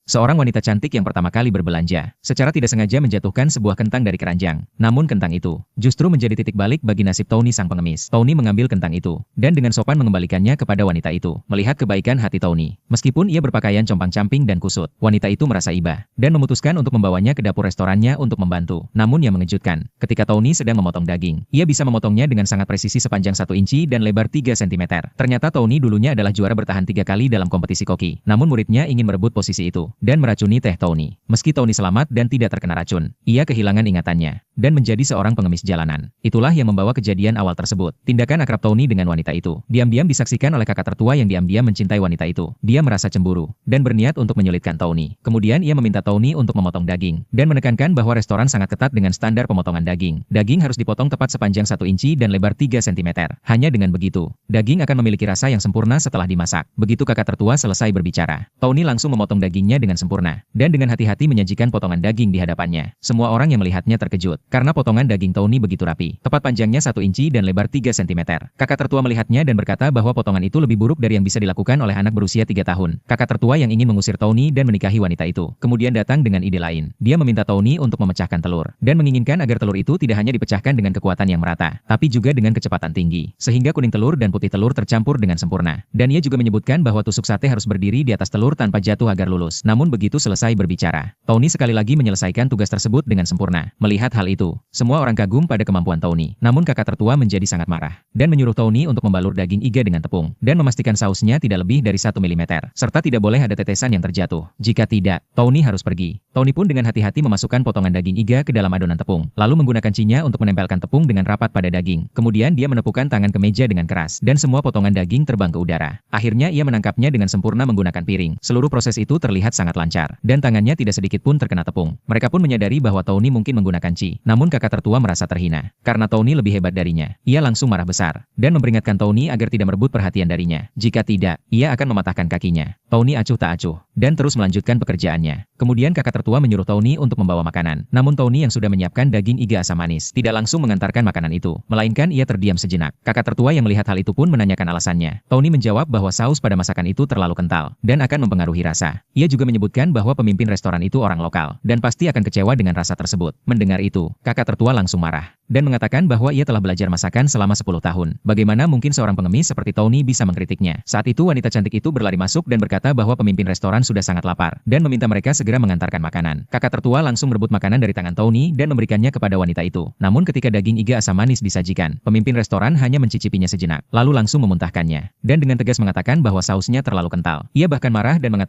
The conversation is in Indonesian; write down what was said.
Seorang wanita cantik yang pertama kali berbelanja, secara tidak sengaja menjatuhkan sebuah kentang dari keranjang. Namun kentang itu, justru menjadi titik balik bagi nasib Tony sang pengemis. Tony mengambil kentang itu, dan dengan sopan mengembalikannya kepada wanita itu. Melihat kebaikan hati Tony, meskipun ia berpakaian compang-camping dan kusut, wanita itu merasa iba, dan memutuskan untuk membawanya ke dapur restorannya untuk membantu. Namun yang mengejutkan, ketika Tony sedang memotong daging, ia bisa memotongnya dengan sangat presisi sepanjang 1 inci dan lebar 3 cm. Ternyata Tony dulunya adalah juara bertahan 3 kali dalam kompetisi koki, namun muridnya ingin merebut posisi itu dan meracuni teh Tony. Meski Tony selamat dan tidak terkena racun, ia kehilangan ingatannya dan menjadi seorang pengemis jalanan. Itulah yang membawa kejadian awal tersebut. Tindakan akrab Tony dengan wanita itu diam-diam disaksikan oleh kakak tertua yang diam-diam mencintai wanita itu. Dia merasa cemburu dan berniat untuk menyulitkan Tony. Kemudian ia meminta Tony untuk memotong daging dan menekankan bahwa restoran sangat ketat dengan standar pemotongan daging. Daging harus dipotong tepat sepanjang 1 inci dan lebar 3 cm. Hanya dengan begitu, daging akan memiliki rasa yang sempurna setelah dimasak. Begitu kakak tertua selesai berbicara, Tony langsung memotong dagingnya dengan sempurna dan dengan hati-hati menyajikan potongan daging di hadapannya. Semua orang yang melihatnya terkejut karena potongan daging Tony begitu rapi, tepat panjangnya 1 inci dan lebar 3 cm. Kakak tertua melihatnya dan berkata bahwa potongan itu lebih buruk dari yang bisa dilakukan oleh anak berusia 3 tahun. Kakak tertua yang ingin mengusir Tony dan menikahi wanita itu kemudian datang dengan ide lain. Dia meminta Tony untuk memecahkan telur dan menginginkan agar telur itu tidak hanya dipecahkan dengan kekuatan yang merata, tapi juga dengan kecepatan tinggi, sehingga kuning telur dan putih telur tercampur dengan sempurna. Dan ia juga menyebutkan bahwa tusuk sate harus berdiri di atas telur tanpa jatuh agar lulus. Namun begitu selesai berbicara, Tony sekali lagi menyelesaikan tugas tersebut dengan sempurna. Melihat hal itu, semua orang kagum pada kemampuan Tony. Namun kakak tertua menjadi sangat marah dan menyuruh Tony untuk membalur daging iga dengan tepung dan memastikan sausnya tidak lebih dari 1 mm, serta tidak boleh ada tetesan yang terjatuh. Jika tidak, Tony harus pergi. Tony pun dengan hati-hati memasukkan potongan daging iga ke dalam adonan tepung, lalu menggunakan cinya untuk menempelkan tepung dengan rapat pada daging. Kemudian dia menepukkan tangan ke meja dengan keras dan semua potongan daging terbang ke udara. Akhirnya ia menangkapnya dengan sempurna menggunakan piring. Seluruh proses itu terlihat sangat lancar dan tangannya tidak sedikit pun terkena tepung. Mereka pun menyadari bahwa Tony mungkin menggunakan ci. Namun kakak tertua merasa terhina karena Tony lebih hebat darinya. Ia langsung marah besar dan memperingatkan Tony agar tidak merebut perhatian darinya. Jika tidak, ia akan mematahkan kakinya. Tony acuh tak acuh dan terus melanjutkan pekerjaannya. Kemudian kakak tertua menyuruh Tony untuk membawa makanan. Namun Tony yang sudah menyiapkan daging iga asam manis tidak langsung mengantarkan makanan itu, melainkan ia terdiam sejenak. Kakak tertua yang melihat hal itu pun menanyakan alasannya. Tony menjawab bahwa saus pada masakan itu terlalu kental dan akan mempengaruhi rasa. Ia juga menyebutkan bahwa pemimpin restoran itu orang lokal dan pasti akan kecewa dengan rasa tersebut. Mendengar itu, kakak tertua langsung marah dan mengatakan bahwa ia telah belajar masakan selama 10 tahun. Bagaimana mungkin seorang pengemis seperti Tony bisa mengkritiknya? Saat itu wanita cantik itu berlari masuk dan berkata bahwa pemimpin restoran sudah sangat lapar dan meminta mereka segera mengantarkan makanan. Kakak tertua langsung merebut makanan dari tangan Tony dan memberikannya kepada wanita itu. Namun ketika daging iga asam manis disajikan, pemimpin restoran hanya mencicipinya sejenak, lalu langsung memuntahkannya dan dengan tegas mengatakan bahwa sausnya terlalu kental. Ia bahkan marah dan mengatakan